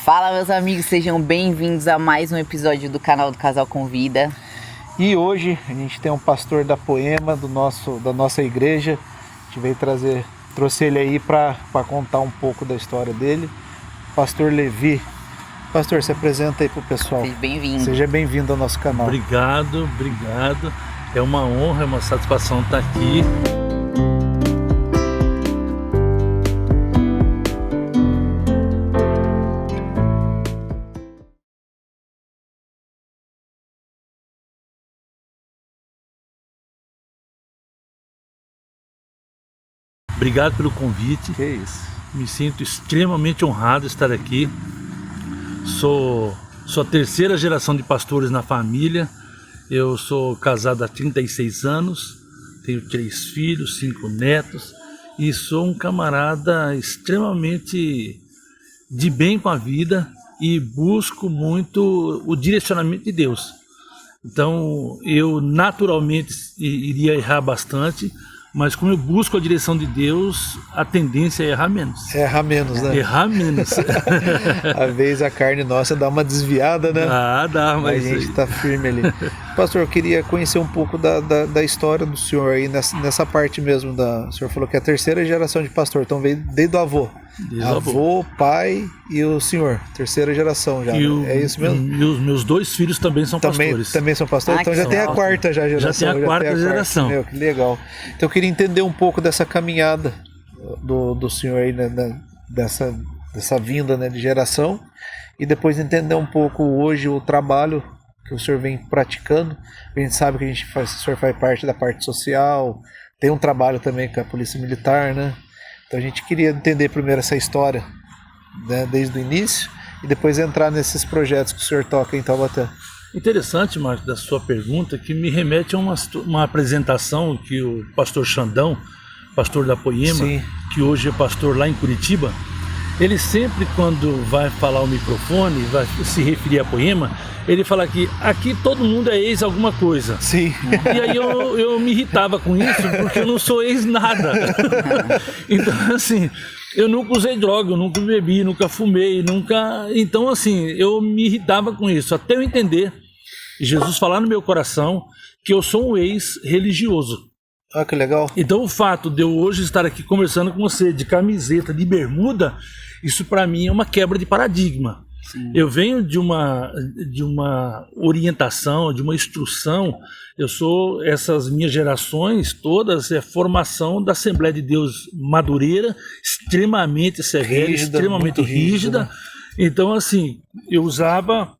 Fala, meus amigos, sejam bem-vindos a mais um episódio do canal do Casal Convida. E hoje a gente tem um pastor da Poema, da nossa igreja. A gente veio trouxe ele aí para contar um pouco da história dele. Pastor Levi. Pastor, se apresenta aí pro pessoal. Seja bem-vindo. Seja bem-vindo ao nosso canal. Obrigado. É uma honra, é uma satisfação estar aqui. Obrigado pelo convite. Que isso. Me sinto extremamente honrado de estar aqui. Sou a terceira geração de pastores na família. Eu sou casado há 36 anos, tenho 3 filhos, 5 netos e sou um camarada extremamente de bem com a vida e busco muito o direcionamento de Deus. Então eu naturalmente iria errar bastante, mas como eu busco a direção de Deus, a tendência é errar menos. Errar menos, né? Errar menos. Às vezes a carne nossa dá uma desviada, né? Dá, mas a gente tá firme ali. Pastor, eu queria conhecer um pouco da história do senhor aí, nessa parte mesmo. O senhor falou que é a terceira geração de pastor, então veio desde o avô. Avô, pai e o senhor, terceira geração já, é isso mesmo? E os meus 2 filhos também são pastores. Também são pastores? Então já tem a quarta geração. Já tem a quarta geração. Meu, que legal. Então eu queria entender um pouco dessa caminhada do senhor aí, né, dessa vinda, né, de geração, e depois entender um pouco hoje o trabalho que o senhor vem praticando. A gente sabe que o senhor faz parte da parte social, tem um trabalho também com a Polícia Militar, né? Então a gente queria entender primeiro essa história, né, desde o início, e depois entrar nesses projetos que o senhor toca em Taubaté. Interessante, Marcos, da sua pergunta, que me remete a uma apresentação que o pastor Xandão, pastor da Poema, sim, que hoje é pastor lá em Curitiba, ele sempre, quando vai falar ao microfone, vai se referir a Poema, ele fala que aqui todo mundo é ex alguma coisa. Sim. E aí eu me irritava com isso, porque eu não sou ex nada. Então, assim, eu nunca usei droga, eu nunca bebi, nunca fumei, nunca... Então, assim, eu me irritava com isso, até eu entender, Jesus falar no meu coração, que eu sou um ex-religioso. Ah, que legal. Então o fato de eu hoje estar aqui conversando com você de camiseta, de bermuda, isso para mim é uma quebra de paradigma. Sim. Eu venho de uma orientação, de uma instrução. Essas minhas gerações todas é formação da Assembleia de Deus Madureira, extremamente severa, extremamente rígida. Né? Então assim, eu usava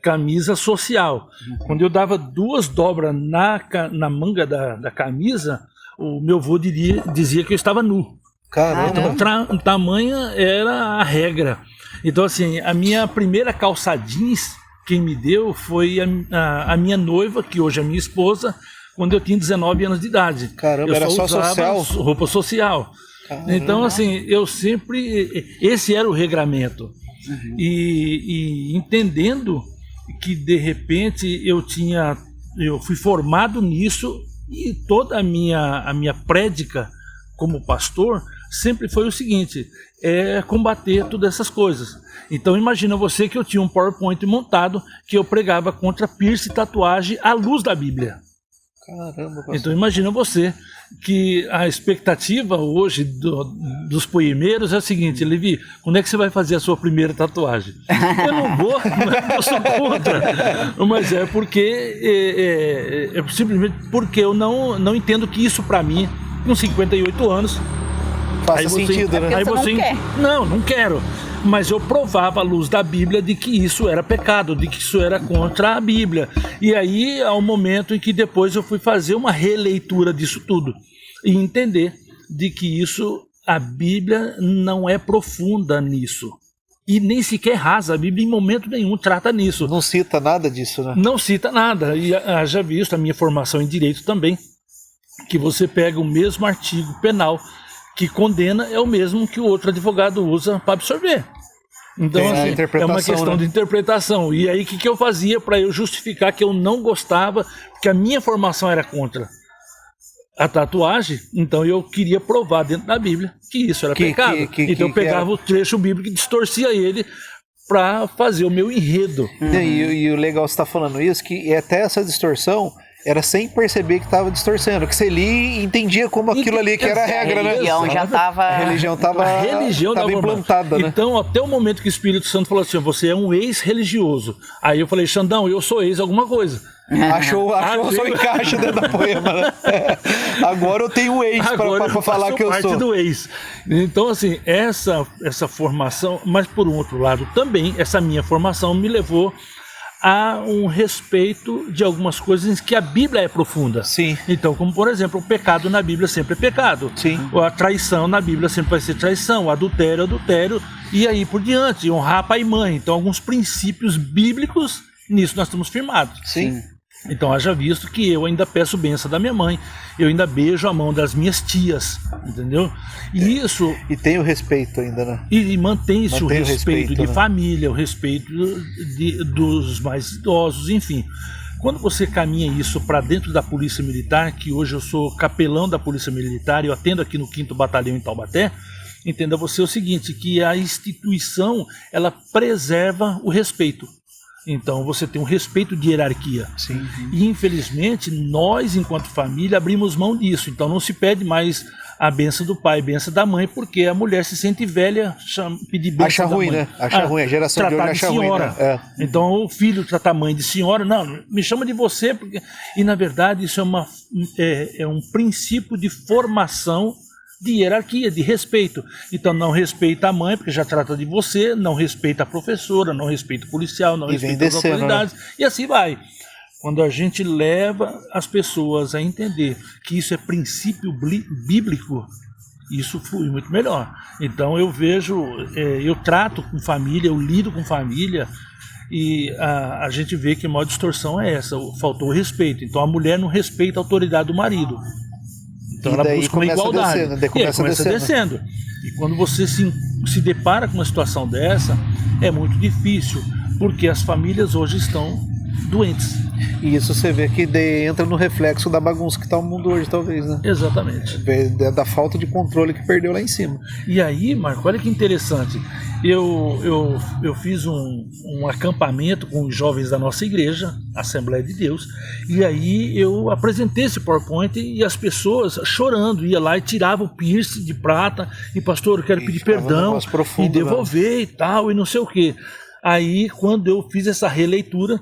camisa social. Quando eu dava 2 dobras na manga da camisa, o meu avô dizia que eu estava nu. Caramba. Então, tamanha era a regra. Então, assim, a minha primeira calça jeans, quem me deu foi a minha noiva, que hoje é minha esposa, quando eu tinha 19 anos de idade. Caramba, era só social? Roupa social. Caramba. Então, assim, eu sempre... Esse era o regramento. Uhum. E entendendo que, de repente, eu fui formado nisso e toda a minha prédica como pastor sempre foi o seguinte, combater todas essas coisas. Então imagina você que eu tinha um PowerPoint montado que eu pregava contra piercing e tatuagem à luz da Bíblia. Caramba, pastor. Então imagina você que a expectativa hoje dos poemeiros é a seguinte: Levi, quando é que você vai fazer a sua primeira tatuagem? Eu não vou, eu sou contra, mas é porque simplesmente porque eu não entendo que isso para mim, com 58 anos, faça sentido, né? Aí você não quero. Mas eu provava à luz da Bíblia de que isso era pecado, de que isso era contra a Bíblia. E aí, ao momento em que depois eu fui fazer uma releitura disso tudo e entender de que a Bíblia não é profunda nisso. E nem sequer rasa, a Bíblia em momento nenhum trata nisso. Não cita nada disso, né? Não cita nada. E já visto a minha formação em Direito também, que você pega o mesmo artigo penal que condena é o mesmo que o outro advogado usa para absorver. Então, assim, é uma questão de interpretação. E aí, o que eu fazia para eu justificar que eu não gostava, porque a minha formação era contra? a tatuagem, então eu queria provar dentro da Bíblia que isso era pecado. Então eu pegava o trecho bíblico e distorcia ele para fazer o meu enredo. E o legal você tá falando isso, que até essa distorção era sem perceber que estava distorcendo, que você lia e entendia como aquilo ali que era a regra, né? A religião já estava... A religião estava implantada, né? Então, até o momento que o Espírito Santo falou assim, você é um ex-religioso. Aí eu falei, Xandão, eu sou ex alguma coisa. Achou o seu encaixe dentro da poema, né? Agora eu tenho um ex para falar que eu sou. Do ex. Então, assim, essa formação, mas por um outro lado também, essa minha formação me levou a um respeito de algumas coisas que a Bíblia é profunda. Sim. Então, como por exemplo, o pecado na Bíblia sempre é pecado. Sim. A traição na Bíblia sempre vai ser traição, o adultério é adultério, e aí por diante, honrar pai e mãe. Então, alguns princípios bíblicos, nisso nós estamos firmados. Sim. Então, haja visto que eu ainda peço bênção da minha mãe, eu ainda beijo a mão das minhas tias, entendeu? E isso... E tem o respeito ainda, né? E mantém-se o respeito de né? família, o respeito dos mais idosos, enfim. Quando você caminha isso para dentro da Polícia Militar, que hoje eu sou capelão da Polícia Militar e eu atendo aqui no 5º Batalhão em Taubaté, entenda você o seguinte, que a instituição, ela preserva o respeito. Então você tem um respeito de hierarquia. Sim. E infelizmente nós, enquanto família, abrimos mão disso. Então não se pede mais a benção do pai, a benção da mãe, porque a mulher se sente velha, pedir benção acha da ruim, mãe. né? Acha ruim, a geração de hoje acha senhora. ruim, né? Então o filho trata a mãe de senhora, não, me chama de você, porque... E na verdade isso é um princípio de formação de hierarquia, de respeito. Então não respeita a mãe, porque já trata de você, não respeita a professora, não respeita o policial, não respeita as autoridades, né? E assim vai. Quando a gente leva as pessoas a entender que isso é princípio bíblico, isso flui muito melhor. Então eu vejo, eu trato com família, eu lido com família, e a gente vê que a maior distorção é essa, faltou o respeito. Então a mulher não respeita a autoridade do marido. Então ela busca uma igualdade. Começa descendo. E quando você se depara com uma situação dessa, é muito difícil, porque as famílias hoje estão doentes. E isso você vê que entra no reflexo da bagunça que está o mundo hoje, talvez, né? Exatamente. Da falta de controle que perdeu lá em cima. E aí, Marco, olha que interessante. Eu fiz um acampamento com os jovens da nossa igreja, Assembleia de Deus, e aí eu apresentei esse PowerPoint e as pessoas chorando, ia lá e tirava o piercing de prata, e pastor, eu quero pedir perdão, e devolver, né? E tal, e não sei o quê. Aí, quando eu fiz essa releitura,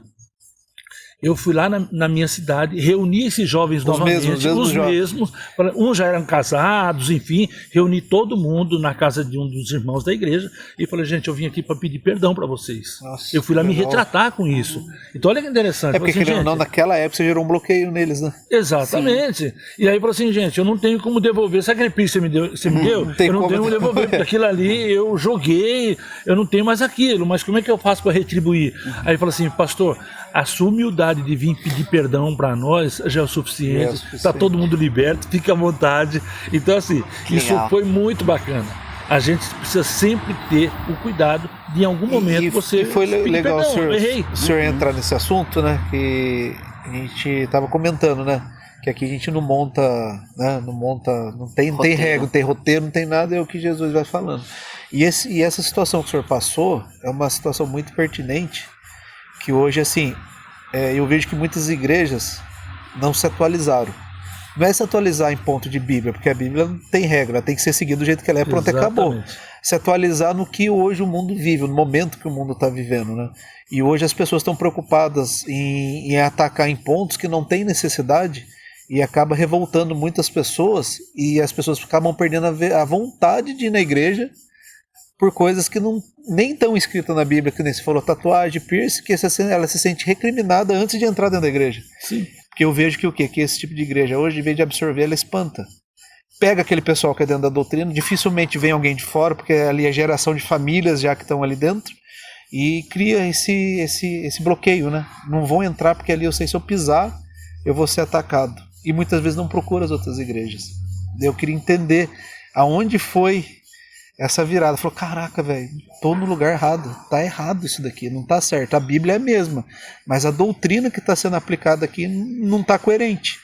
eu fui lá na minha cidade, reuni esses jovens novamente, os mesmos, uns já eram casados, enfim, reuni todo mundo na casa de um dos irmãos da igreja e falei, gente, eu vim aqui para pedir perdão para vocês. Nossa, eu fui lá me retratar com isso. Então olha que interessante. É porque assim, gente, não, naquela época você gerou um bloqueio neles, né? Exatamente. Sim. E aí falou assim, gente, eu não tenho como devolver, sabe aquele piercing que você me deu? Eu não tenho como devolver, porque aquilo ali eu joguei, eu não tenho mais aquilo, mas como é que eu faço para retribuir? Aí ele falou assim, pastor, a sua humildade de vir pedir perdão para nós já é o suficiente, está todo mundo liberto, fica à vontade. Então assim, isso foi muito bacana. A gente precisa sempre ter o cuidado de em algum momento você foi legal perdão, o senhor entrar nesse assunto, né, que a gente estava comentando, né, que aqui a gente não monta, né, não tem regra, não tem roteiro, não tem nada, é o que Jesus vai falando. E essa situação que o senhor passou é uma situação muito pertinente, que hoje, assim, eu vejo que muitas igrejas não se atualizaram. Não é se atualizar em ponto de Bíblia, porque a Bíblia não tem regra, ela tem que ser seguida do jeito que ela é, pronto, acabou. Se atualizar no que hoje o mundo vive, no momento que o mundo está vivendo, né? E hoje as pessoas estão preocupadas em atacar em pontos que não tem necessidade e acaba revoltando muitas pessoas, e as pessoas acabam perdendo a vontade de ir na igreja por coisas que nem estão escritas na Bíblia, que nem se falou, tatuagem, piercing, que ela se sente recriminada antes de entrar dentro da igreja. Sim. Porque eu vejo que o quê? Que esse tipo de igreja hoje, em vez de absorver, ela espanta. Pega aquele pessoal que é dentro da doutrina, dificilmente vem alguém de fora, porque ali é geração de famílias já que estão ali dentro, e cria esse bloqueio, né? Não vão entrar porque ali eu sei, se eu pisar, eu vou ser atacado. E muitas vezes não procura as outras igrejas. Eu queria entender aonde foi essa virada. Falou, caraca, velho, tô no lugar errado, tá errado isso daqui, não tá certo. A Bíblia é a mesma, mas a doutrina que está sendo aplicada aqui não tá coerente.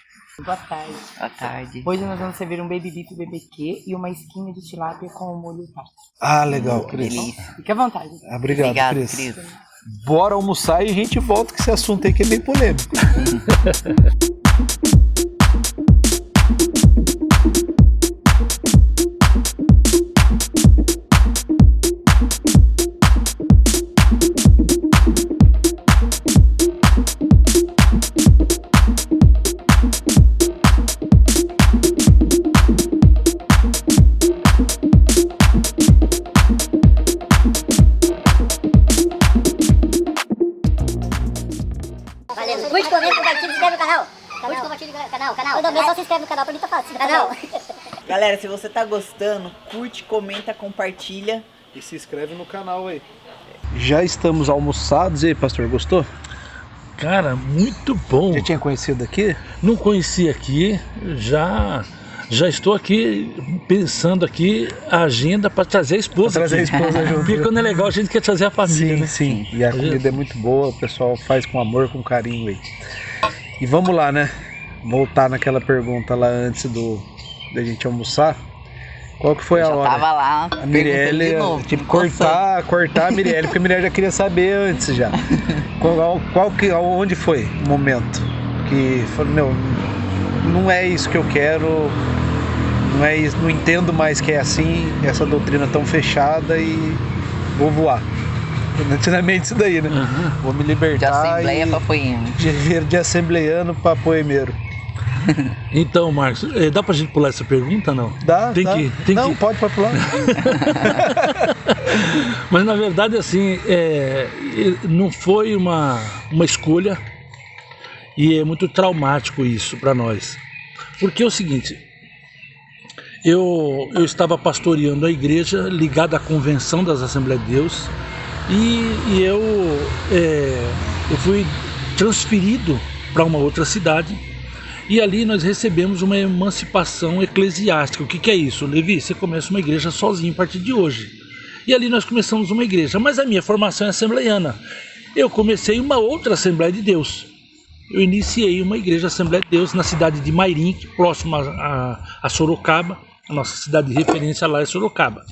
Boa tarde. Boa tarde. Hoje nós vamos servir um baby beef BBQ e uma esquina de tilápia com o molho tártaro. Ah, legal, Cris. Delícia. Fique à vontade. Obrigado, Obrigado, Cris. Cris. Bora almoçar e a gente volta com esse assunto aí que é bem polêmico. Curte, comenta, compartilha, se inscreve no canal. Curte, compartilha no canal. Todo mês só se inscreve no canal, pra mim tá fácil. Canal. Galera, se você tá gostando, curte, comenta, compartilha. E se inscreve no canal aí. Já estamos almoçados. E aí, pastor, gostou? Cara, muito bom. Já tinha conhecido aqui? Não conheci aqui, já estou aqui pensando aqui a agenda para trazer a esposa. Trazer a aqui. esposa junto. Porque quando é legal a gente quer trazer a família, Sim, né? sim. E a comida é muito boa, o pessoal faz com amor, com carinho aí. E vamos lá, né? Voltar naquela pergunta lá antes da gente almoçar. Qual que foi a Já hora? tava lá, A Mirelle, de novo, tipo, coçando. cortar a Mirelle, porque a Mirelle já queria saber antes já. Onde foi o momento que falou, meu, não é isso que eu quero, não é isso, não entendo mais que é assim, essa doutrina tão fechada e vou voar. Antigamente isso daí, né? Vou me De libertar assembleia pra poema. de assembleiano para poemeiro. Então, Marcos, dá pra gente pular essa pergunta, não? Dá? Tem dá. que. Não, pode pular. Mas na verdade, assim, não foi uma escolha e é muito traumático isso para nós. Porque é o seguinte, eu estava pastoreando a igreja ligada à Convenção das Assembleias de Deus e eu fui transferido para uma outra cidade. E ali nós recebemos uma emancipação eclesiástica. O que é isso? Levi, você começa uma igreja sozinho a partir de hoje. E ali nós começamos uma igreja. Mas a minha formação é assembleiana. Eu comecei uma outra Assembleia de Deus. Eu iniciei uma igreja Assembleia de Deus na cidade de Mairim, próxima a Sorocaba. A nossa cidade de referência lá é Sorocaba.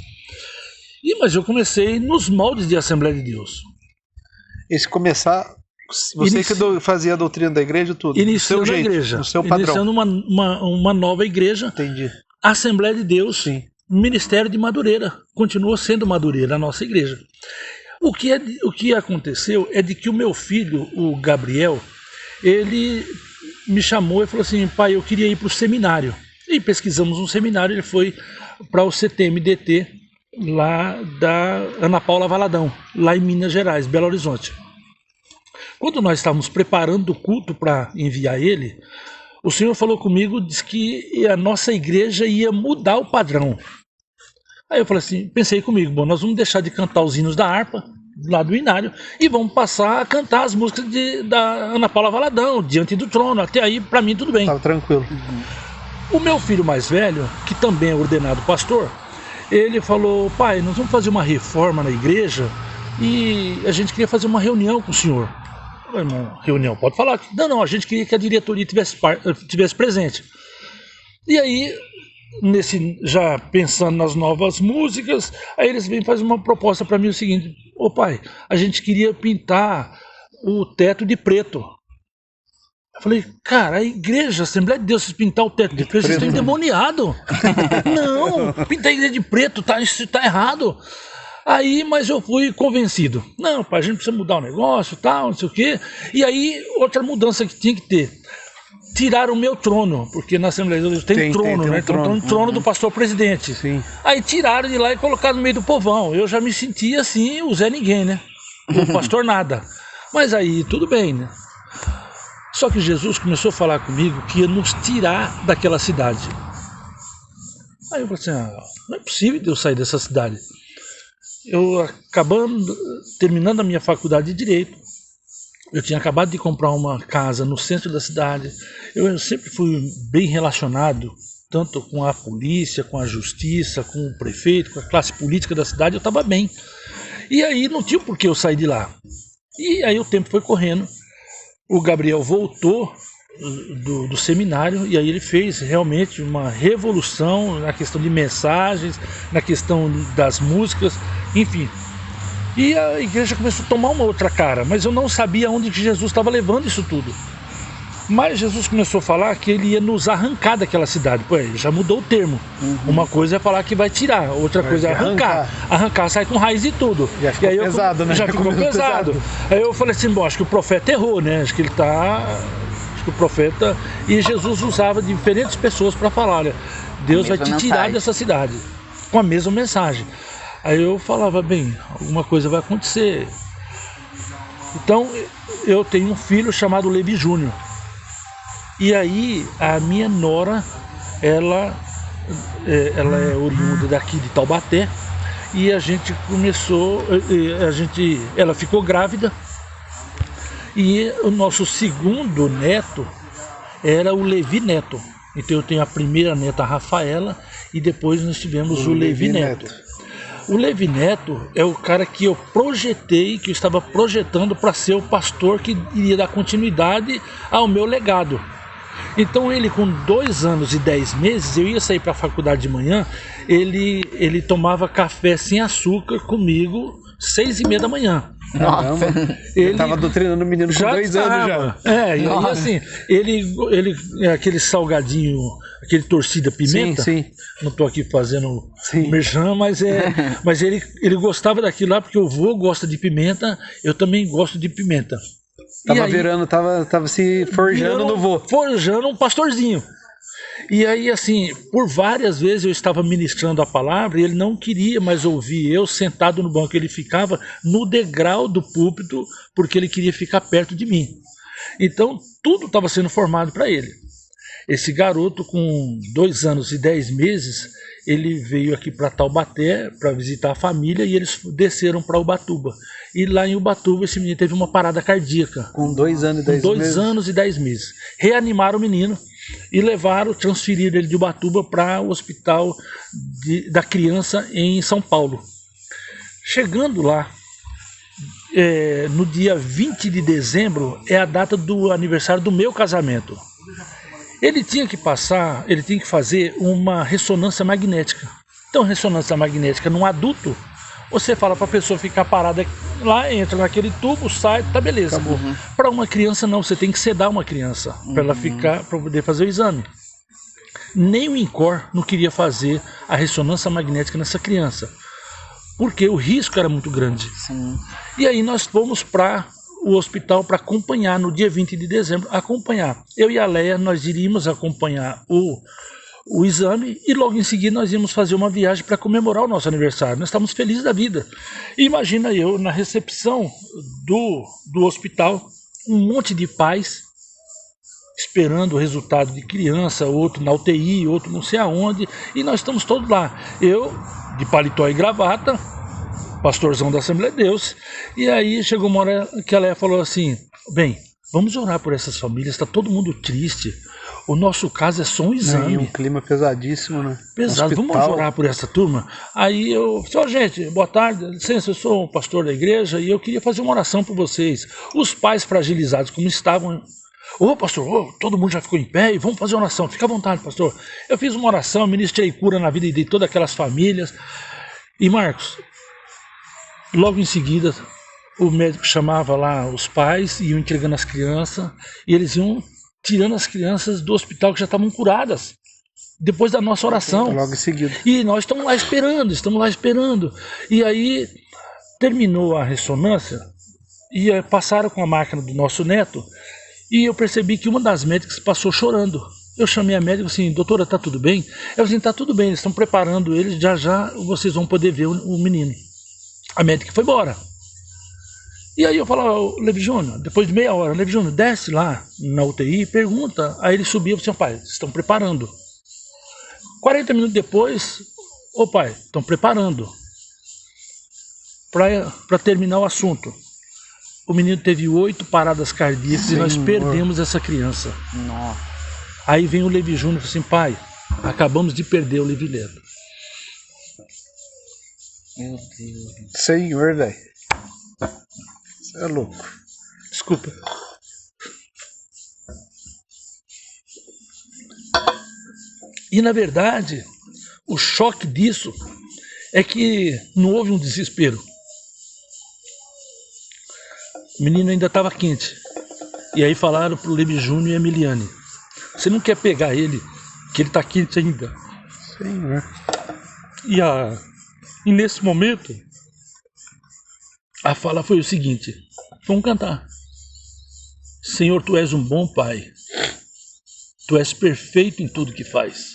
Mas eu comecei nos moldes de Assembleia de Deus. Esse começar... Você que fazia a doutrina da igreja, tudo. Iniciando do seu a jeito, igreja. do seu padrão. Iniciando uma nova igreja. Entendi. Assembleia de Deus, Sim. Ministério de Madureira. Continua sendo Madureira a nossa igreja. O que aconteceu é de que o meu filho, o Gabriel, ele me chamou e falou assim, pai, eu queria ir para o seminário. E pesquisamos um seminário, ele foi para o CTMDT, lá da Ana Paula Valadão, lá em Minas Gerais, Belo Horizonte. Quando nós estávamos preparando o culto para enviar ele, o Senhor falou comigo, disse que a nossa igreja ia mudar o padrão. Aí eu falei assim, pensei comigo, bom, nós vamos deixar de cantar os hinos da harpa, lá do Inário, e vamos passar a cantar as músicas da Ana Paula Valadão, Diante do Trono, até aí para mim tudo bem. Estava tranquilo. O meu filho mais velho, que também é ordenado pastor, ele falou, pai, nós vamos fazer uma reforma na igreja e a gente queria fazer uma reunião com o senhor. Irmão, reunião, pode falar. Não, a gente queria que a diretoria tivesse presente. E aí, já pensando nas novas músicas, aí eles vêm fazer uma proposta para mim o seguinte, ô pai, a gente queria pintar o teto de preto. Eu falei, cara, a igreja, a Assembleia de Deus, se pintar o teto de preto, vocês estão endemoniados. Não, pintar a igreja de preto, isso tá errado. Aí, mas eu fui convencido. Não, pai, a gente precisa mudar o negócio, tal, não sei o quê. E aí, outra mudança que tinha que ter. Tiraram o meu trono, porque na Assembleia de Deus tem trono, né? Então tem um trono do pastor presidente. Sim. Aí tiraram de lá e colocaram no meio do povão. Eu já me sentia assim, o Zé Ninguém, né? O pastor nada. Mas aí, tudo bem, né? Só que Jesus começou a falar comigo que ia nos tirar daquela cidade. Aí eu falei assim, não é possível de eu sair dessa cidade. Eu terminando a minha faculdade de Direito, eu tinha acabado de comprar uma casa no centro da cidade, eu sempre fui bem relacionado, tanto com a polícia, com a justiça, com o prefeito, com a classe política da cidade, eu estava bem. E aí não tinha por que eu sair de lá. E aí o tempo foi correndo, o Gabriel voltou do seminário, e aí ele fez realmente uma revolução na questão de mensagens, na questão das músicas, enfim. E a igreja começou a tomar uma outra cara, mas eu não sabia onde que Jesus estava levando isso tudo. Mas Jesus começou a falar que ele ia nos arrancar daquela cidade. Pô, ele já mudou o termo. Uma coisa é falar que vai tirar, outra coisa é arrancar. Arrancar sai com raiz e tudo. Já ficou e aí pesado, né? Já ficou pesado. Aí eu falei assim, bom, acho que o profeta errou, né? Acho que o profeta... E Jesus usava diferentes pessoas para falar, olha, Deus vai te tirar dessa cidade. Com a mesma mensagem. Aí eu falava, bem, alguma coisa vai acontecer. Então, eu tenho um filho chamado Levi Júnior. E aí, a minha nora, ela é oriunda daqui de Taubaté. E a gente começou, ela ficou grávida. E o nosso segundo neto era o Levi Neto. Então eu tenho a primeira neta, a Rafaela, e depois nós tivemos o Levi Neto. O Levi Neto é o cara que eu estava projetando para ser o pastor que iria dar continuidade ao meu legado. Então ele, com 2 anos e 10 meses, eu ia sair para a faculdade de manhã, ele tomava café sem açúcar comigo 6:30 da manhã. Nossa. Ele estava doutrinando o menino com 2 anos já. E aí assim, ele aquele salgadinho, aquele torcida pimenta. Sim. Não estou aqui fazendo merchan, mas ele gostava daquilo lá, porque o vô gosta de pimenta, eu também gosto de pimenta. Tava se forjando no vô. Forjando um pastorzinho. E aí, assim, por várias vezes eu estava ministrando a palavra e ele não queria mais ouvir eu sentado no banco. Ele ficava no degrau do púlpito porque ele queria ficar perto de mim. Então, tudo estava sendo formado para ele. Esse garoto, com 2 anos e 10 meses, ele veio aqui para Taubaté para visitar a família e eles desceram para Ubatuba. E lá em Ubatuba esse menino teve uma parada cardíaca. Com 2 anos e 10 meses? 2 anos e 10 meses. Reanimaram o menino e transferiram ele de Ubatuba para o hospital da criança em São Paulo. Chegando lá, no dia 20 de dezembro, é a data do aniversário do meu casamento. Ele tinha que fazer uma ressonância magnética. Então, ressonância magnética num adulto, você fala para a pessoa ficar parada lá, entra naquele tubo, sai, tá beleza. Para uma criança não, você tem que sedar uma criança para ela ficar, para poder fazer o exame. Nem o INCOR não queria fazer a ressonância magnética nessa criança, porque o risco era muito grande. Sim. E aí nós fomos para o hospital para acompanhar, no dia 20 de dezembro, acompanhar. Eu e a Leia, nós iríamos acompanhar o exame e logo em seguida nós íamos fazer uma viagem para comemorar o nosso aniversário. Nós estávamos felizes da vida. E imagina eu na recepção do hospital, um monte de pais esperando o resultado de criança, outro na UTI, outro não sei aonde, e nós estamos todos lá. Eu, de paletó e gravata, pastorzão da Assembleia de Deus, e aí chegou uma hora que a Leia falou assim, bem, vamos orar por essas famílias, está todo mundo triste, o nosso caso é só um exame. Um clima pesadíssimo, né? Pesado, Hospital. Vamos orar por essa turma? Aí eu, gente, boa tarde, licença, eu sou um pastor da igreja e eu queria fazer uma oração por vocês. Os pais fragilizados como estavam, pastor, todo mundo já ficou em pé e vamos fazer uma oração, fica à vontade, pastor. Eu fiz uma oração, ministrei cura na vida de todas aquelas famílias. E Marcos, logo em seguida, o médico chamava lá os pais, iam entregando as crianças, e eles iam tirando as crianças do hospital que já estavam curadas, depois da nossa oração. Logo em seguida. E nós estamos lá esperando. E aí, terminou a ressonância, e passaram com a máquina do nosso neto, e eu percebi que uma das médicas passou chorando. Eu chamei a médica assim, doutora, tá tudo bem? Ela assim, tá tudo bem, eles estão preparando eles, já vocês vão poder ver o menino. A médica foi embora. E aí eu falava, Levi Júnior, depois de meia hora, Levi Júnior, desce lá na UTI e pergunta. Aí ele subiu e falou assim, pai, estão preparando. 40 minutos depois, pai, estão preparando para terminar o assunto. O menino teve 8 paradas cardíacas e nós perdemos essa criança. Nossa. Aí vem o Levi Júnior e fala assim, pai, acabamos de perder o Levi Neto. Meu Deus. Senhor, velho. Você é louco. Desculpa. E na verdade, o choque disso é que não houve um desespero. O menino ainda estava quente. E aí falaram pro Levi Júnior e a Emiliane: você não quer pegar ele, que ele está quente ainda? Senhor. E nesse momento, a fala foi o seguinte: vamos cantar. Senhor, tu és um bom pai. Tu és perfeito em tudo que faz.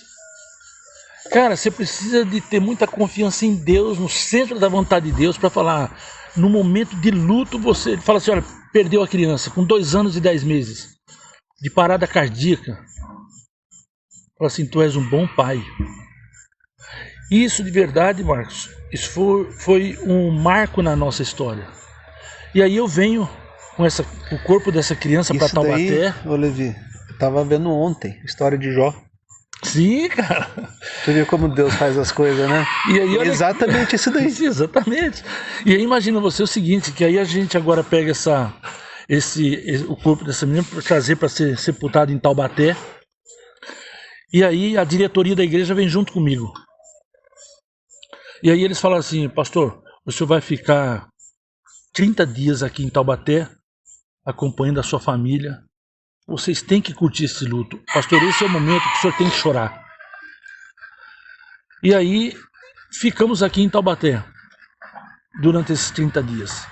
Cara, você precisa de ter muita confiança em Deus, no centro da vontade de Deus, para falar. No momento de luto, você fala assim: olha, perdeu a criança com 2 anos e 10 meses de parada cardíaca. Fala assim: tu és um bom pai. Isso de verdade, Marcos, isso foi um marco na nossa história. E aí eu venho com o corpo dessa criança para Taubaté. Ô Levi, eu tava vendo ontem, história de Jó. Sim, cara. Tu viu como Deus faz as coisas, né? E aí, olha, exatamente isso daí. Sim, exatamente. E aí imagina você o seguinte, que aí a gente agora pega o corpo dessa menina para trazer para ser sepultado em Taubaté. E aí a diretoria da igreja vem junto comigo. E aí eles falam assim: pastor, o senhor vai ficar 30 dias aqui em Taubaté, acompanhando a sua família. Vocês têm que curtir esse luto. Pastor, esse é o momento que o senhor tem que chorar. E aí ficamos aqui em Taubaté durante esses 30 dias.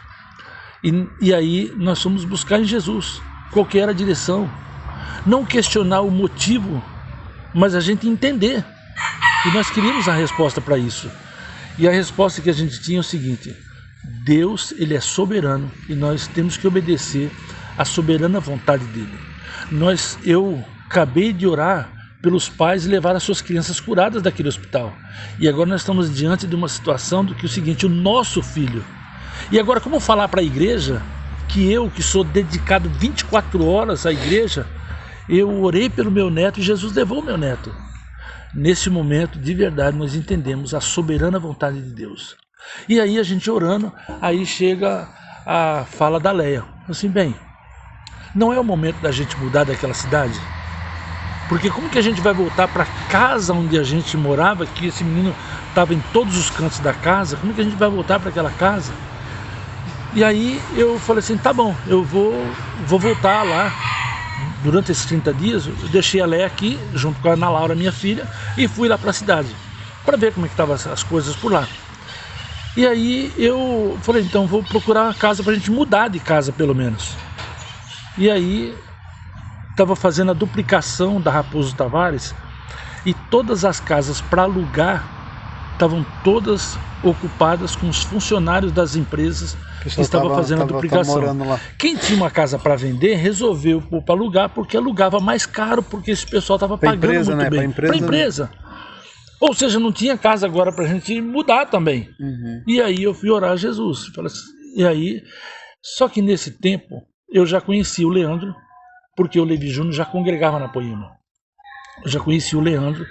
E aí nós fomos buscar em Jesus qual que era a direção. Não questionar o motivo, mas a gente entender. E nós queríamos a resposta para isso. E a resposta que a gente tinha é o seguinte: Deus, ele é soberano e nós temos que obedecer à soberana vontade dele. Eu acabei de orar pelos pais e levar as suas crianças curadas daquele hospital. E agora nós estamos diante de uma situação do que é o seguinte: o nosso filho. E agora como falar para a igreja que eu, que sou dedicado 24 horas à igreja, eu orei pelo meu neto e Jesus levou o meu neto. Nesse momento, de verdade, nós entendemos a soberana vontade de Deus. E aí a gente orando, aí chega a fala da Leia. Assim, bem, não é o momento da gente mudar daquela cidade? Porque como que a gente vai voltar para a casa onde a gente morava, que esse menino estava em todos os cantos da casa, como que a gente vai voltar para aquela casa? E aí eu falei assim: tá bom, eu vou voltar lá. Durante esses 30 dias, eu deixei a Leia aqui, junto com a Ana Laura, minha filha, e fui lá para a cidade, para ver como é que estavam as coisas por lá. E aí eu falei: então vou procurar uma casa para a gente mudar de casa, pelo menos. E aí estava fazendo a duplicação da Raposo Tavares, e todas as casas para alugar estavam todas ocupadas com os funcionários das empresas que estavam fazendo a duplicação. Quem tinha uma casa para vender resolveu pôr para alugar, porque alugava mais caro, porque esse pessoal estava pagando muito bem. Para a empresa. Ou seja, não tinha casa agora para a gente mudar também. Uhum. E aí eu fui orar a Jesus. E aí, só que nesse tempo eu já conhecia o Leandro, porque o Levi Júnior já congregava na Poema. Eu já conhecia o Leandro,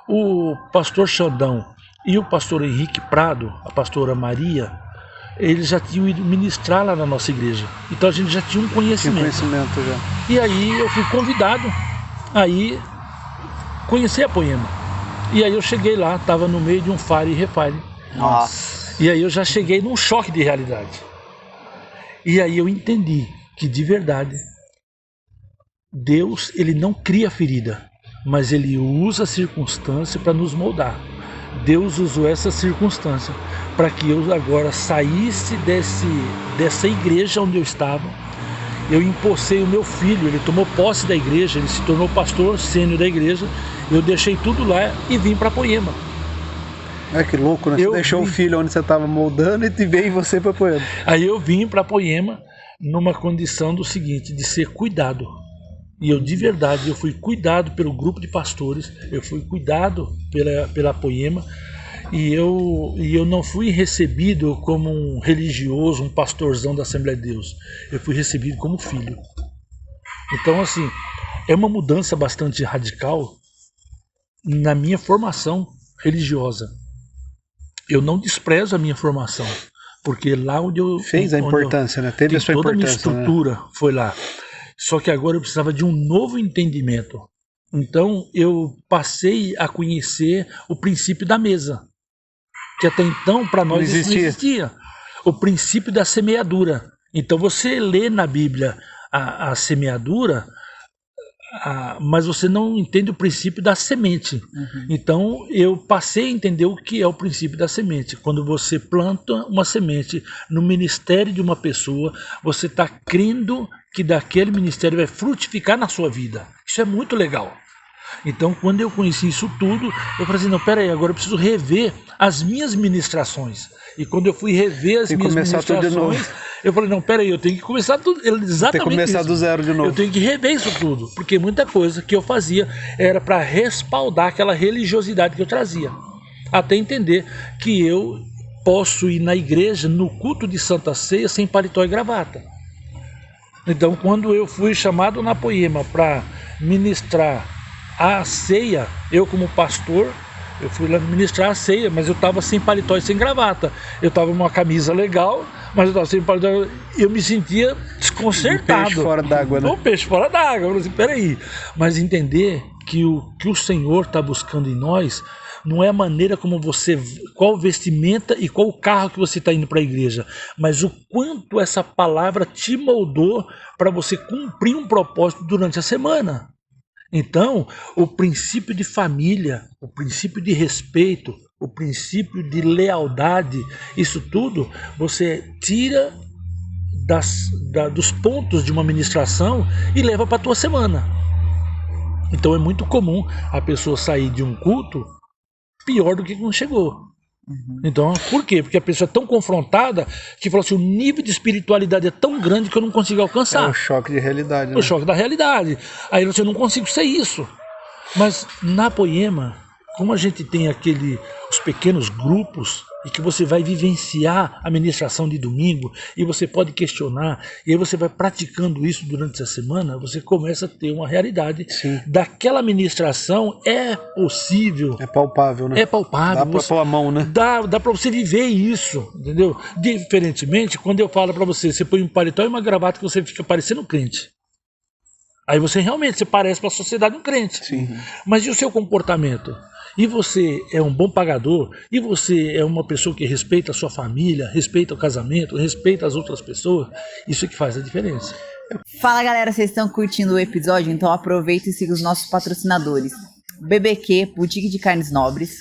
o pastor Xandão e o pastor Henrique Prado, a pastora Maria, eles já tinham ido ministrar lá na nossa igreja. Então a gente já tinha um conhecimento. E aí eu fui convidado a ir conhecer a Poema. E aí eu cheguei lá, estava no meio de um fire e refire. Nossa. E aí eu já cheguei num choque de realidade. E aí eu entendi que de verdade Deus, ele não cria ferida, mas ele usa a circunstância para nos moldar. Deus usou essa circunstância para que eu agora saísse dessa igreja onde eu estava. Eu empossei o meu filho, ele tomou posse da igreja, ele se tornou pastor sênior da igreja. Eu deixei tudo lá e vim para Poema. É que louco, né? Você deixou o filho onde você estava moldando e veio você para Poema. Aí eu vim para Poema numa condição do seguinte, de ser cuidado. E eu de verdade, eu fui cuidado pelo grupo de pastores, eu fui cuidado pela Poema, e eu não fui recebido como um religioso, um pastorzão da Assembleia de Deus. Eu fui recebido como filho. Então, assim, é uma mudança bastante radical na minha formação religiosa. Eu não desprezo a minha formação, porque lá onde eu... Fez a importância, né? Teve a sua importância. Toda a minha estrutura, né? Foi lá. Só que agora eu precisava de um novo entendimento. Então eu passei a conhecer o princípio da mesa, que até então para nós isso não existia. O princípio da semeadura. Então você lê na Bíblia a semeadura, mas você não entende o princípio da semente. Então eu passei a entender o que é o princípio da semente. Quando você planta uma semente no ministério de uma pessoa, você está crendo que daquele ministério vai frutificar na sua vida. Isso é muito legal. Então, quando eu conheci isso tudo, eu falei assim, não, peraí, agora eu preciso rever as minhas ministrações. E quando eu fui rever as minhas ministrações, eu falei, não, peraí, eu tenho que começar tudo, exatamente tem que começar isso. Do zero de novo. Eu tenho que rever isso tudo, porque muita coisa que eu fazia era para respaldar aquela religiosidade que eu trazia. Até entender que eu posso ir na igreja, no culto de Santa Ceia, sem paletó e gravata. Então, quando eu fui chamado na Poema para ministrar a ceia, eu como pastor, eu fui lá ministrar a ceia, mas eu estava sem paletó e sem gravata. Eu estava com uma camisa legal, mas eu estava sem paletó. Eu me sentia desconcertado. Um peixe fora d'água, né? Um peixe fora d'água. Eu falei assim, peraí. Mas entender que o que o Senhor está buscando em nós não é a maneira como você, qual vestimenta e qual carro que você está indo para a igreja, mas o quanto essa palavra te moldou para você cumprir um propósito durante a semana. Então, o princípio de família, o princípio de respeito, o princípio de lealdade, isso tudo você tira dos pontos de uma ministração e leva para a tua semana. Então é muito comum a pessoa sair de um culto pior do que quando chegou. Então, por quê? Porque a pessoa é tão confrontada que fala assim, o nível de espiritualidade é tão grande que eu não consigo alcançar. É o choque de realidade, né? O choque da realidade. Aí você não consigo ser isso. Mas na Poema, como a gente tem os pequenos grupos e que você vai vivenciar a ministração de domingo e você pode questionar, e aí você vai praticando isso durante a semana, você começa a ter uma realidade. Sim. Daquela ministração é possível. É palpável, né? É palpável. Dá pra pôr a mão, né? Dá pra você viver isso, entendeu? Diferentemente, quando eu falo pra você, você põe um paletó e uma gravata que você fica parecendo um crente. Aí você realmente parece pra sociedade um crente. Sim. Mas e o seu comportamento? E você é um bom pagador? E você é uma pessoa que respeita a sua família, respeita o casamento, respeita as outras pessoas? Isso é que faz a diferença. Fala galera, vocês estão curtindo o episódio? Então aproveita e siga os nossos patrocinadores. BBQ, Boutique de Carnes Nobres.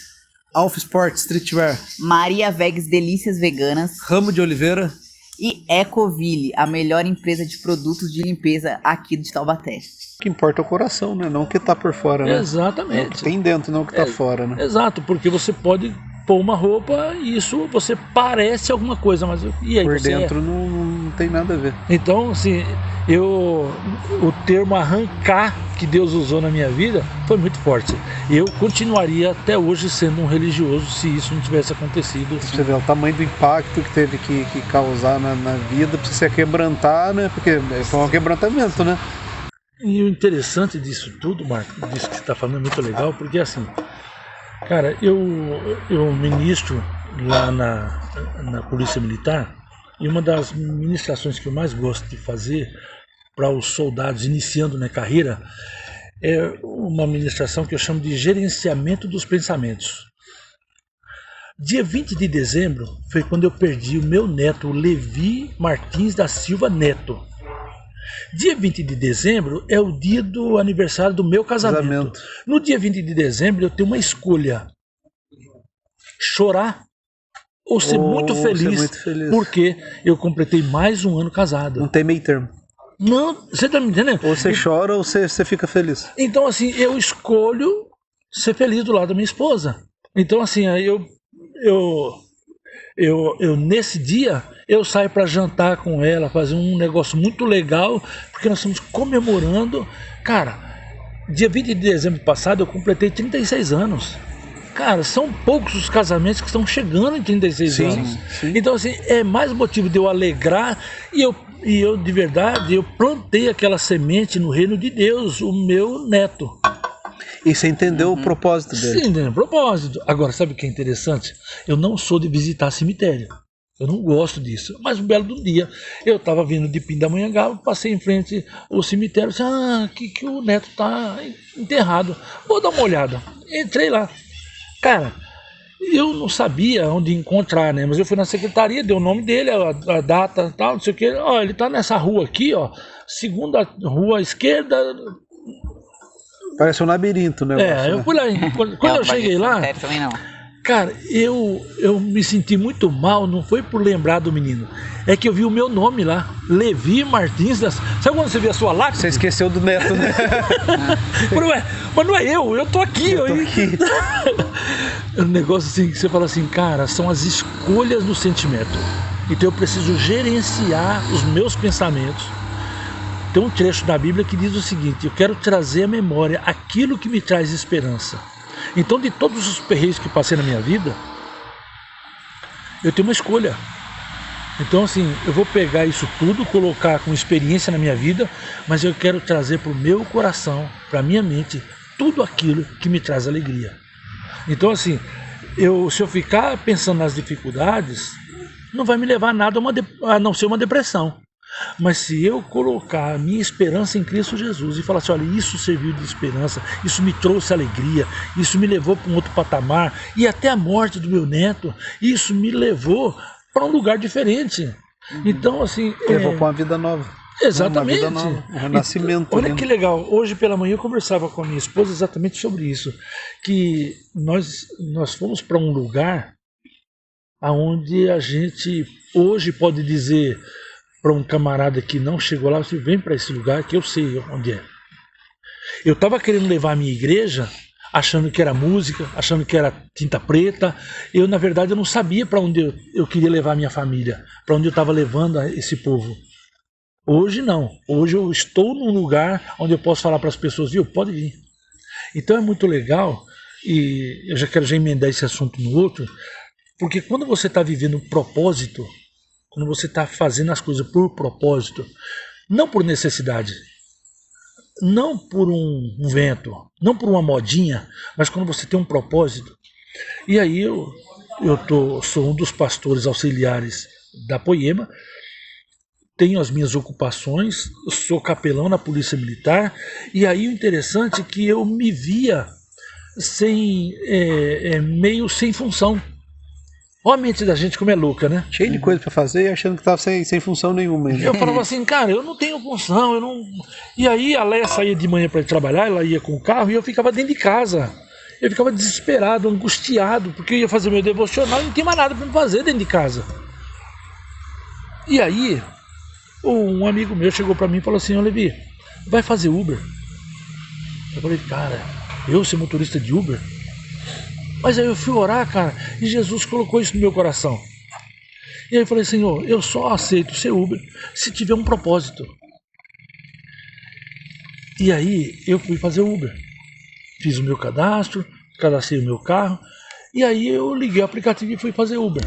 Alf Sport Streetwear. Maria Vegas Delícias Veganas. Ramo de Oliveira. E Ecoville, a melhor empresa de produtos de limpeza aqui de Taubaté. O que importa é o coração, né? Não o que tá por fora, né? Exatamente. É o que tem dentro, não o que tá fora, né? Exato, porque você pode pôr uma roupa e isso você parece alguma coisa, mas e aí Por você dentro não tem nada a ver. Então, assim, o termo arrancar que Deus usou na minha vida foi muito forte. Eu continuaria até hoje sendo um religioso se isso não tivesse acontecido. Você vê o tamanho do impacto que teve que causar na vida pra você quebrantar, né? Porque foi um quebrantamento, né? E o interessante disso tudo, Marco, disso que você está falando é muito legal, porque assim, cara, eu ministro lá na Polícia Militar, e uma das ministrações que eu mais gosto de fazer para os soldados iniciando na carreira é uma ministração que eu chamo de gerenciamento dos pensamentos. Dia 20 de dezembro foi quando eu perdi o meu neto, o Levi Martins da Silva Neto. Dia 20 de dezembro é o dia do aniversário do meu casamento. No dia 20 de dezembro eu tenho uma escolha: chorar ou ser muito feliz, porque eu completei mais um ano casado. Não tem meio termo. Não, você tá me entendendo? Ou você chora ou você fica feliz. Então assim, eu escolho ser feliz do lado da minha esposa. Então assim, eu nesse dia eu saio para jantar com ela, fazer um negócio muito legal, porque nós estamos comemorando. Cara, dia 20 de dezembro passado eu completei 36 anos. Cara, são poucos os casamentos que estão chegando em 36 anos. Sim. Então assim, é mais motivo de eu alegrar e eu de verdade, eu plantei aquela semente no reino de Deus, o meu neto. E você entendeu o propósito dele? Sim, entendeu o propósito. Agora, sabe o que é interessante? Eu não sou de visitar cemitério. Eu não gosto disso. Mas um belo do dia, eu estava vindo de Pindamonhangaba, passei em frente ao cemitério, disse, que o neto está enterrado. Vou dar uma olhada. Entrei lá. Cara, eu não sabia onde encontrar, né? Mas eu fui na secretaria, dei o nome dele, a data, tal, não sei o que. Ó, ele tá nessa rua aqui, ó, segunda rua à esquerda. Parece um labirinto, né? Eu fui lá. Quando eu cheguei lá, também não. cara, eu me senti muito mal, não foi por lembrar do menino. É que eu vi o meu nome lá, Levi Martins. Sabe quando você vê a sua lápide? Você esqueceu do neto, né? Mas não é eu tô aqui. É um negócio assim que você fala assim, cara, são as escolhas do sentimento. Então eu preciso gerenciar os meus pensamentos. Tem um trecho da Bíblia que diz o seguinte: eu quero trazer à memória aquilo que me traz esperança. Então, de todos os perreios que passei na minha vida, eu tenho uma escolha. Então, assim, eu vou pegar isso tudo, colocar com experiência na minha vida, mas eu quero trazer para o meu coração, para a minha mente, tudo aquilo que me traz alegria. Então, assim, se eu ficar pensando nas dificuldades, não vai me levar a nada a não ser uma depressão. Mas se eu colocar a minha esperança em Cristo Jesus e falar assim, olha, isso serviu de esperança, isso me trouxe alegria, isso me levou para um outro patamar, e até a morte do meu neto, isso me levou para um lugar diferente. Então, assim... Levou para uma vida nova. Exatamente. Uma vida nova, um renascimento. Olha que legal, hoje pela manhã eu conversava com a minha esposa exatamente sobre isso, que nós fomos para um lugar onde a gente hoje pode dizer para um camarada que não chegou lá, você vem para esse lugar que eu sei onde é. Eu estava querendo levar a minha igreja, achando que era música, achando que era tinta preta. Eu, na verdade, eu não sabia para onde eu queria levar a minha família, para onde eu estava levando esse povo. Hoje não. Hoje eu estou num lugar onde eu posso falar para as pessoas, viu, pode vir. Então é muito legal, e eu já quero emendar esse assunto no outro, porque quando você está vivendo um propósito, quando você está fazendo as coisas por propósito, não por necessidade, não por um vento, não por uma modinha, mas quando você tem um propósito. E aí eu sou um dos pastores auxiliares da Poema, tenho as minhas ocupações, sou capelão na Polícia Militar, e aí o interessante é que eu me via meio sem função. Olha a mente da gente como é louca, né? Cheio de coisa para fazer e achando que estava sem função nenhuma. Né? Eu falava assim, cara, eu não tenho função, eu não... E aí a Leia saía de manhã para ir trabalhar, ela ia com o carro e eu ficava dentro de casa. Eu ficava desesperado, angustiado, porque eu ia fazer meu devocional e não tinha mais nada para fazer dentro de casa. E aí, um amigo meu chegou para mim e falou assim, ô Levi, vai fazer Uber? Eu falei, cara, eu ser motorista de Uber? Mas aí eu fui orar, cara, e Jesus colocou isso no meu coração. E aí eu falei, Senhor, eu só aceito ser Uber se tiver um propósito. E aí eu fui fazer Uber. Fiz o meu cadastro, cadastrei o meu carro, e aí eu liguei o aplicativo e fui fazer Uber.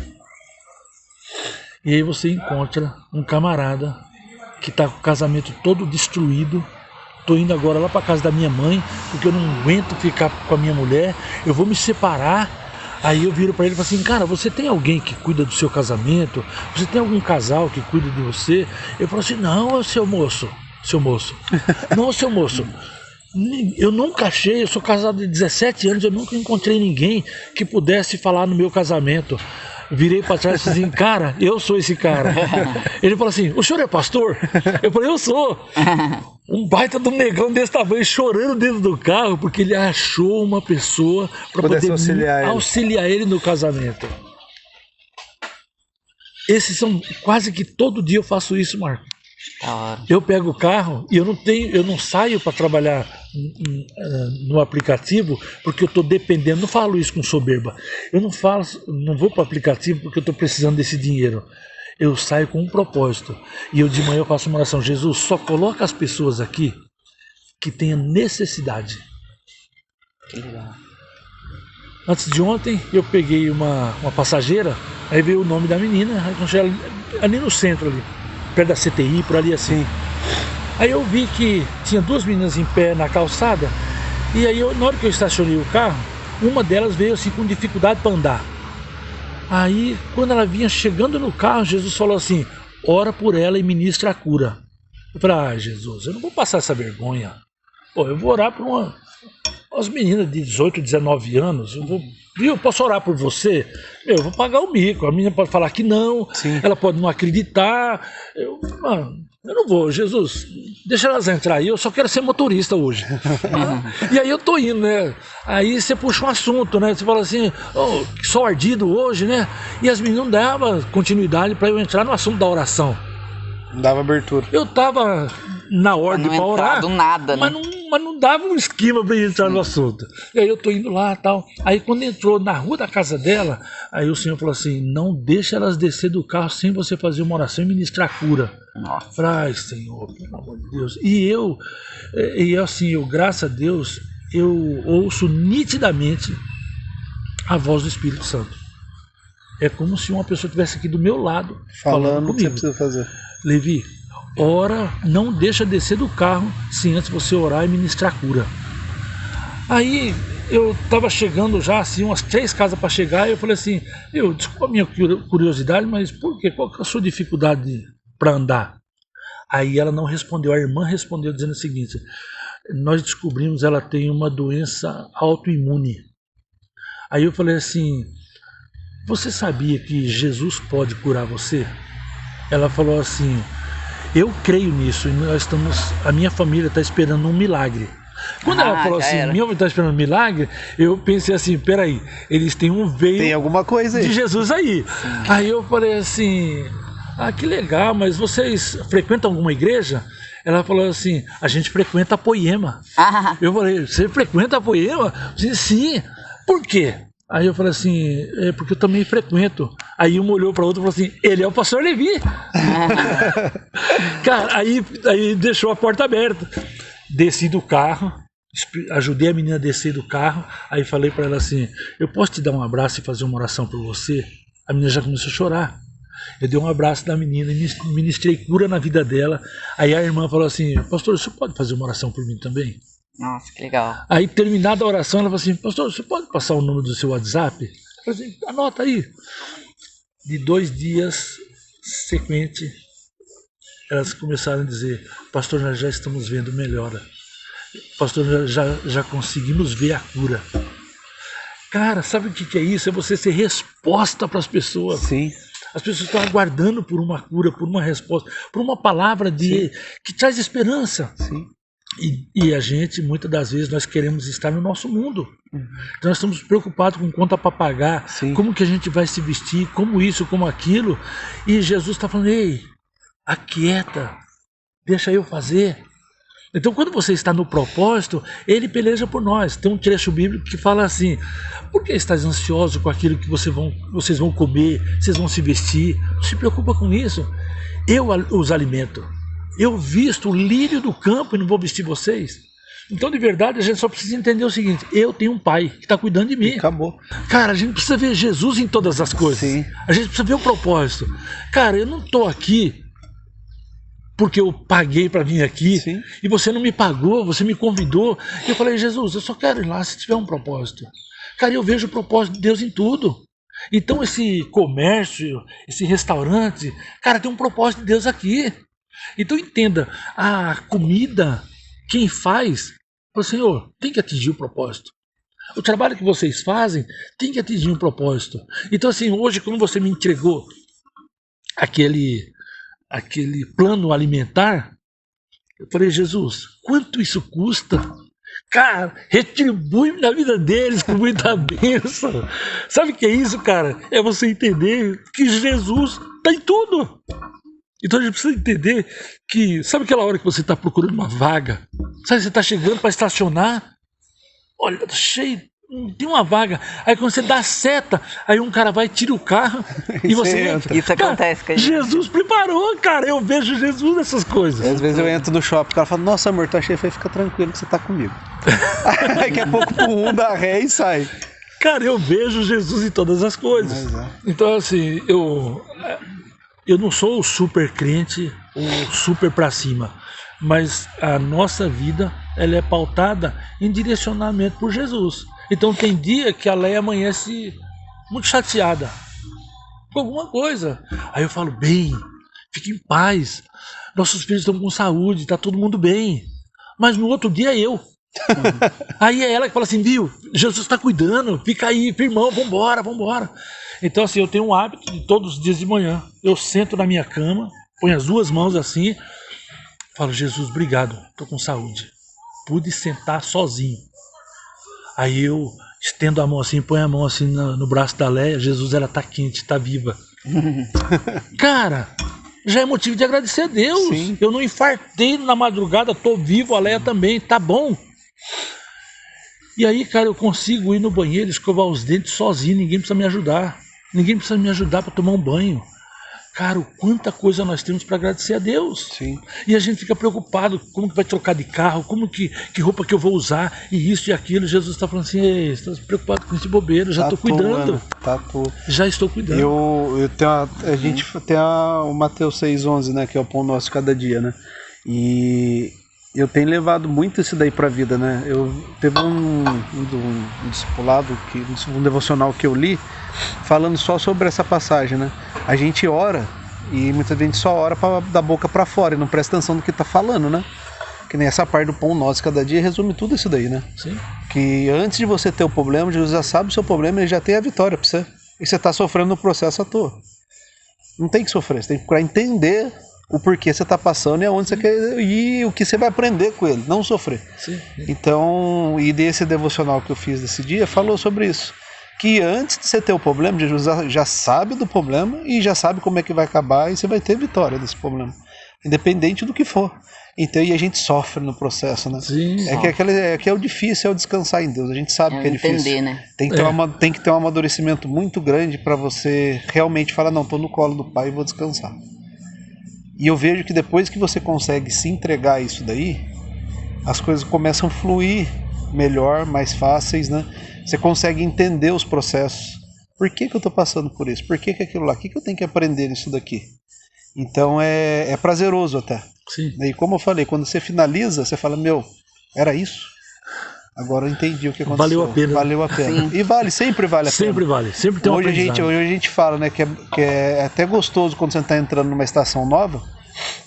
E aí você encontra um camarada que está com o casamento todo destruído. Estou indo agora lá para casa da minha mãe, porque eu não aguento ficar com a minha mulher, eu vou me separar. Aí eu viro para ele e falo assim, cara, você tem alguém que cuida do seu casamento? Você tem algum casal que cuida de você? Eu falo assim, não, seu moço. Não, seu moço. Eu nunca achei, eu sou casado há 17 anos, eu nunca encontrei ninguém que pudesse falar no meu casamento. Virei para trás e falei assim, cara, eu sou esse cara. Ele falou assim, o senhor é pastor? Eu falei, eu sou. Um baita de um negão desse tamanho, chorando dentro do carro, porque ele achou uma pessoa para poder auxiliar ele no casamento. Esses são, quase que todo dia eu faço isso, Marco. Eu pego o carro e eu não saio para trabalhar no aplicativo porque eu estou dependendo, não falo isso com soberba, eu não vou para o aplicativo porque eu estou precisando desse dinheiro. Eu saio com um propósito e eu de manhã eu faço uma oração, Jesus, só coloca as pessoas aqui que tenham necessidade. Que legal. Antes de ontem eu peguei uma passageira, aí veio o nome da menina, ali no centro ali, perto da CTI, por ali assim. Aí eu vi que tinha duas meninas em pé na calçada, e aí na hora que eu estacionei o carro, uma delas veio assim com dificuldade para andar. Aí, quando ela vinha chegando no carro, Jesus falou assim, ora por ela e ministra a cura. Eu falei, Jesus, eu não vou passar essa vergonha. Pô, eu vou orar por umas meninas de 18, 19 anos. Eu posso orar por você? Eu vou pagar o mico. A menina pode falar que não, Sim. ela pode não acreditar. Mano, eu não vou, Jesus, deixa elas entrar aí, eu só quero ser motorista hoje. E aí eu tô indo, né? Aí você puxa um assunto, né? Você fala assim, que sol ardido hoje, né? E as meninas não davam continuidade para eu entrar no assunto da oração. Não dava abertura. Eu tava na ordem para orar, do nada, né? mas não dava um esquema para entrar no assunto. E aí eu tô indo lá e tal. Aí quando entrou na rua da casa dela, aí o Senhor falou assim, não deixa elas descer do carro sem você fazer uma oração e ministrar a cura. Nossa. Ai, Senhor, pelo amor de Deus. E assim, graças a Deus, eu ouço nitidamente a voz do Espírito Santo. É como se uma pessoa estivesse aqui do meu lado falando O que você comigo. precisa fazer. Levi, ora, não deixa descer do carro sem antes você orar e ministrar a cura. Aí eu tava chegando já, assim, umas 3 casas para chegar, e eu falei assim, desculpa a minha curiosidade, mas por quê? Qual que é a sua dificuldade para andar? Aí ela não respondeu, a irmã respondeu dizendo o seguinte, nós descobrimos ela tem uma doença autoimune. Aí eu falei assim, você sabia que Jesus pode curar você? Ela falou assim, eu creio nisso, e a minha família está esperando um milagre. Quando ela falou assim, minha família está esperando um milagre, eu pensei assim, peraí, eles têm um veio Tem alguma coisa aí de Jesus aí. Sim. Aí eu falei assim, que legal, mas vocês frequentam alguma igreja? Ela falou assim, a gente frequenta a Poema. Eu falei, você frequenta a Poema? Eu disse, sim. Por quê? Aí eu falei assim, porque eu também frequento. Aí uma olhou para outra e falou assim, ele é o pastor Levi. Cara, aí deixou a porta aberta. Desci do carro, ajudei a menina a descer do carro. Aí falei para ela assim, eu posso te dar um abraço e fazer uma oração por você? A menina já começou a chorar. Eu dei um abraço da menina e ministrei cura na vida dela. Aí a irmã falou assim, pastor, você pode fazer uma oração por mim também? Nossa, que legal. Aí, terminada a oração, ela falou assim, pastor, você pode passar o número do seu WhatsApp? Eu falei assim, anota aí. De 2 dias sequente, elas começaram a dizer, pastor, nós já estamos vendo melhora. Pastor, já conseguimos ver a cura. Cara, sabe o que é isso? É você ser resposta para as pessoas. Sim. As pessoas estão aguardando por uma cura, por uma resposta, por uma palavra que traz esperança. Sim. E a gente, muitas das vezes, nós queremos estar no nosso mundo. Então nós estamos preocupados com conta para pagar, como que a gente vai se vestir, como isso, como aquilo. E Jesus está falando, ei, aquieta, deixa eu fazer. Então quando você está no propósito, ele peleja por nós. Tem um trecho bíblico que fala assim, por que estás ansioso com aquilo que vocês vão comer, vocês vão se vestir? Não se preocupa com isso. Eu os alimento. Eu visto o lírio do campo e não vou vestir vocês. Então, de verdade, a gente só precisa entender o seguinte, eu tenho um pai que está cuidando de mim. Acabou. Cara, a gente precisa ver Jesus em todas as coisas. Sim. A gente precisa ver o propósito. Cara, eu não estou aqui porque eu paguei para vir aqui. Sim. E você não me pagou, você me convidou. E eu falei, Jesus, eu só quero ir lá se tiver um propósito. Cara, eu vejo o propósito de Deus em tudo. Então, esse comércio, esse restaurante, cara, tem um propósito de Deus aqui. Então entenda, a comida, quem faz, o Senhor, tem que atingir o propósito. O trabalho que vocês fazem tem que atingir um propósito. Então assim, hoje quando você me entregou aquele plano alimentar, eu falei, Jesus, quanto isso custa? Cara, retribui na vida deles com muita bênção. Sabe o que é isso, cara? É você entender que Jesus está em tudo. Então a gente precisa entender que, sabe aquela hora que você está procurando uma vaga? Sabe, você está chegando para estacionar, olha, tá cheio, tem uma vaga. Aí quando você dá a seta, aí um cara vai, tira o carro e você entra. Isso acontece com a gente. Jesus preparou, cara, eu vejo Jesus nessas coisas. Às vezes eu entro no shopping, o cara fala, nossa amor, tá cheio, eu falei, fica tranquilo que você tá comigo. Daqui a pouco o dá ré e sai. Cara, eu vejo Jesus em todas as coisas. Então assim, eu não sou o super crente ou super para cima, mas a nossa vida ela é pautada em direcionamento por Jesus. Então tem dia que a Leia amanhece muito chateada. com alguma coisa. Aí eu falo, bem, fique em paz. Nossos filhos estão com saúde, está todo mundo bem. Mas no outro dia eu. Aí é ela que fala assim, viu, Jesus está cuidando, fica aí, firmão, vambora. Então assim, eu tenho um hábito de todos os dias de manhã, eu sento na minha cama, ponho as duas mãos assim, falo, Jesus, obrigado, estou com saúde, pude sentar sozinho. Aí eu estendo a mão assim, ponho a mão assim no braço da Leia, Jesus, ela está quente, está viva. Cara, já é motivo de agradecer a Deus. Sim. Eu não infartei na madrugada, tô vivo, a Leia também, tá bom. E aí, cara, eu consigo ir no banheiro, escovar os dentes sozinho, ninguém precisa me ajudar. Ninguém precisa me ajudar para tomar um banho. Cara, quanta coisa nós temos para agradecer a Deus. Sim. E a gente fica preocupado, como que vai trocar de carro, como que roupa que eu vou usar, e isso e aquilo. Jesus está falando assim, ei, você está preocupado com esse bobeiro, já estou cuidando. Tá. Já estou cuidando. Eu tenho a gente tem o Mateus 6,11, né, que é o pão nosso de cada dia, né? E eu tenho levado muito isso daí para a vida, né? Teve um discipulado, um devocional que eu li, falando só sobre essa passagem, né? A gente ora e muita gente só ora da boca para fora e não presta atenção no que tá falando, né? Que nem essa parte do pão nosso cada dia resume tudo isso daí, né? Sim. Que antes de você ter o problema, Jesus já sabe o seu problema e ele já tem a vitória para você. E você tá sofrendo no processo à toa. Não tem que sofrer, você tem que procurar entender o porquê você tá passando e aonde você quer ir e o que você vai aprender com ele, não sofrer. Sim. Então, e desse devocional que eu fiz desse dia, falou sobre isso. Que antes de você ter o problema, Jesus já sabe do problema e já sabe como é que vai acabar e você vai ter vitória desse problema, independente do que for. Então, e a gente sofre no processo, né? Sim. Que é o difícil, é o descansar em Deus. A gente sabe que é difícil. Entender, né? Tem que ter um amadurecimento muito grande para você realmente falar, não, estou no colo do Pai e vou descansar. E eu vejo que depois que você consegue se entregar a isso daí, as coisas começam a fluir melhor, mais fáceis, né? Você consegue entender os processos. Por que eu estou passando por isso? Por que aquilo lá? O que eu tenho que aprender nisso daqui? Então é prazeroso até. Sim. E como eu falei, quando você finaliza, você fala, era isso? Agora eu entendi o que aconteceu. Valeu a pena. Valeu a pena. E sempre vale a pena. Sempre vale, sempre tem um aprendizado. Hoje a gente fala, né, que é até gostoso quando você está entrando numa estação nova,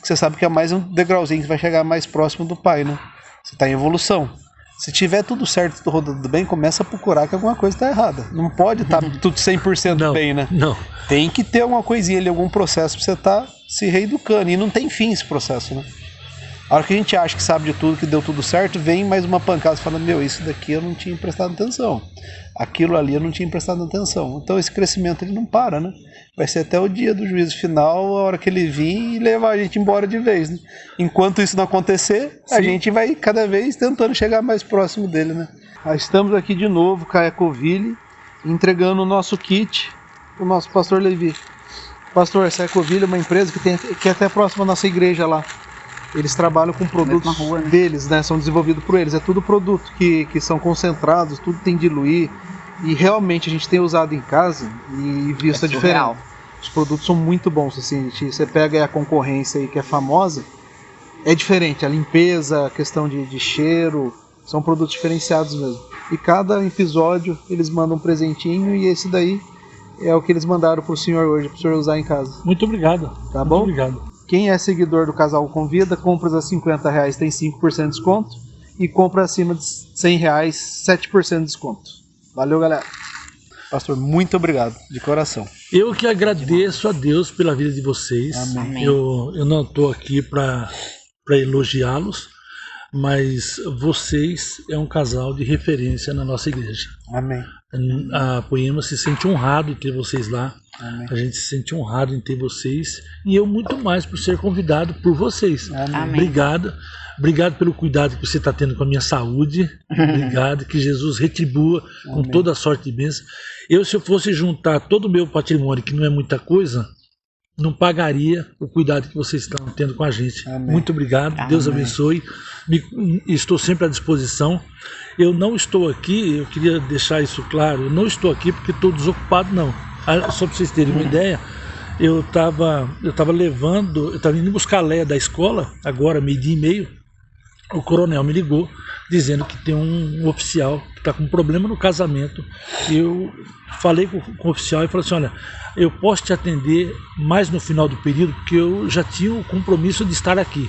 que você sabe que é mais um degrauzinho que vai chegar mais próximo do Pai, né? Você está em evolução. Se tiver tudo certo, tudo rodando bem, começa a procurar que alguma coisa está errada. Não pode estar tudo 100% bem, né? Não. Tem que ter alguma coisinha ali, algum processo para você estar se reeducando. E não tem fim esse processo, né? A hora que a gente acha que sabe de tudo, que deu tudo certo, vem mais uma pancada falando, isso daqui eu não tinha prestado atenção. Aquilo ali eu não tinha prestado atenção. Então esse crescimento ele não para, né? Vai ser até o dia do juízo final, a hora que ele vir e levar a gente embora de vez, né? Enquanto isso não acontecer, a gente vai cada vez tentando chegar mais próximo dele, né? Estamos aqui de novo com a Ecoville, entregando o nosso kit para o nosso pastor Levi. Pastor, essa Ecoville é uma empresa que é até próxima à nossa igreja lá. Eles trabalham com produtos rua, né? Deles, né? São desenvolvidos por eles. É tudo produto que são concentrados, tudo tem diluir. E realmente a gente tem usado em casa e visto a diferença. Os produtos são muito bons. Assim, você pega a concorrência aí que é famosa, é diferente. A limpeza, a questão de cheiro, são produtos diferenciados mesmo. E cada episódio eles mandam um presentinho e esse daí é o que eles mandaram pro senhor hoje, pro senhor usar em casa. Muito obrigado. Tá bom? Muito obrigado. Quem é seguidor do Casal Convida, compras a R$50 tem 5% de desconto e compra acima de R$100, 7% de desconto. Valeu, galera. Pastor, muito obrigado, de coração. Eu que agradeço a Deus pela vida de vocês. Amém. Eu não estou aqui para elogiá-los, mas vocês é um casal de referência na nossa igreja. Amém. A Poema se sente honrado em ter vocês lá. Amém. A gente se sente honrado em ter vocês e eu muito mais por ser convidado por vocês. Amém. Obrigado pelo cuidado que você está tendo com a minha saúde. Obrigado, que Jesus retribua com toda a sorte de bênção. Se eu fosse juntar todo o meu patrimônio, que não é muita coisa, não pagaria o cuidado que vocês estão tendo com a gente. Amém. Muito obrigado, Deus abençoe. Estou sempre à disposição. Eu não estou aqui, eu queria deixar isso claro, eu não estou aqui porque estou desocupado, não. Só para vocês terem uma ideia, eu estava indo buscar a Leia da escola, agora 12:30, o coronel me ligou, dizendo que tem um oficial que está com um problema no casamento. Eu falei com o oficial e falei assim, olha, eu posso te atender mais no final do período, porque eu já tinha o compromisso de estar aqui.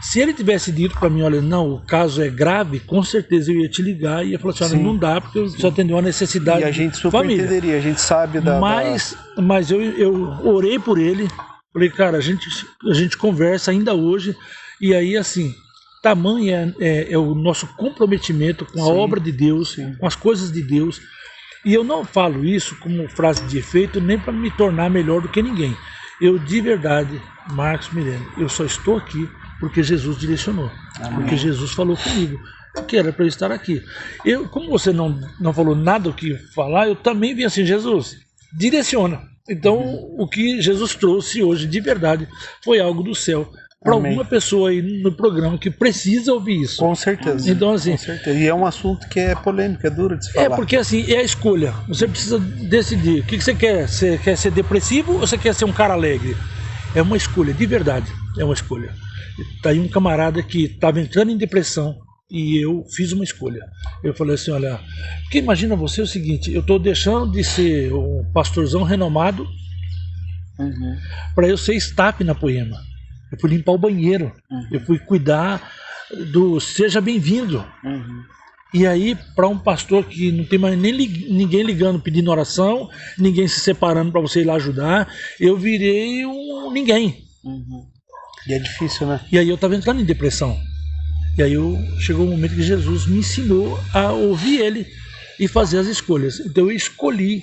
Se ele tivesse dito para mim, olha, não, o caso é grave, com certeza eu ia te ligar e ia falar assim, olha, não dá, porque eu preciso atender uma necessidade E a gente super família. entenderia, a gente sabe Mas eu orei por ele, falei, cara, a gente conversa ainda hoje, e aí assim, tamanho é o nosso comprometimento com a obra de Deus, com as coisas de Deus. E eu não falo isso como frase de efeito, nem para me tornar melhor do que ninguém. Eu, de verdade, Marcos Mirene, eu só estou aqui porque Jesus direcionou. Amém. Porque Jesus falou comigo que era para eu estar aqui. Como você não falou nada o que falar, eu também vim assim, Jesus, direciona. Então, o que Jesus trouxe hoje, de verdade, foi algo do céu. Para alguma pessoa aí no programa que precisa ouvir isso. Com certeza. Então, assim, com certeza. E é um assunto que é polêmico, é duro de se falar. Porque assim, é a escolha. Você precisa decidir. O que você quer? Você quer ser depressivo ou você quer ser um cara alegre? É uma escolha, de verdade. É uma escolha. Tá aí um camarada que estava entrando em depressão e eu fiz uma escolha. Eu falei assim, olha, porque imagina você o seguinte, eu estou deixando de ser um pastorzão renomado para eu ser staff na Poema. Eu fui limpar o banheiro, eu fui cuidar do Seja Bem-vindo. E aí, para um pastor que não tem mais nem ninguém ligando pedindo oração, ninguém se separando para você ir lá ajudar, eu virei um ninguém. E é difícil, né? E aí eu estava entrando em depressão. E aí chegou um momento que Jesus me ensinou a ouvir Ele e fazer as escolhas. Então eu escolhi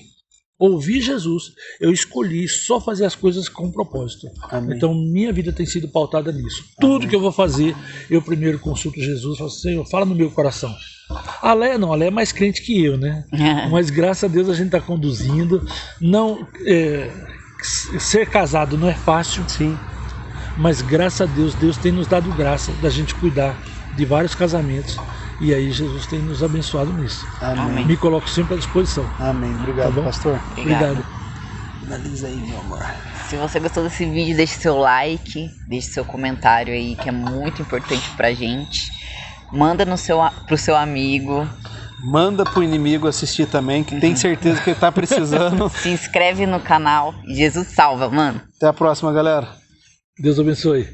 ouvir Jesus, eu escolhi só fazer as coisas com propósito. Amém. Então minha vida tem sido pautada nisso. Tudo que eu vou fazer, eu primeiro consulto Jesus, falo assim, Senhor, fala no meu coração. A Léa não, a Léa é mais crente que eu, né? Mas graças a Deus a gente está conduzindo. Não, ser casado não é fácil. Sim. Mas graças a Deus, Deus tem nos dado graça da gente cuidar de vários casamentos. E aí Jesus tem nos abençoado nisso. Amém. Me coloco sempre à disposição. Amém. Obrigado, tá pastor. Obrigado. Analisa aí, meu amor. Se você gostou desse vídeo, deixe seu like, deixe seu comentário aí, que é muito importante pra gente. Manda pro seu amigo. Manda pro inimigo assistir também, que tem certeza que ele tá precisando. Se inscreve no canal. Jesus salva, mano. Até a próxima, galera. Deus abençoe.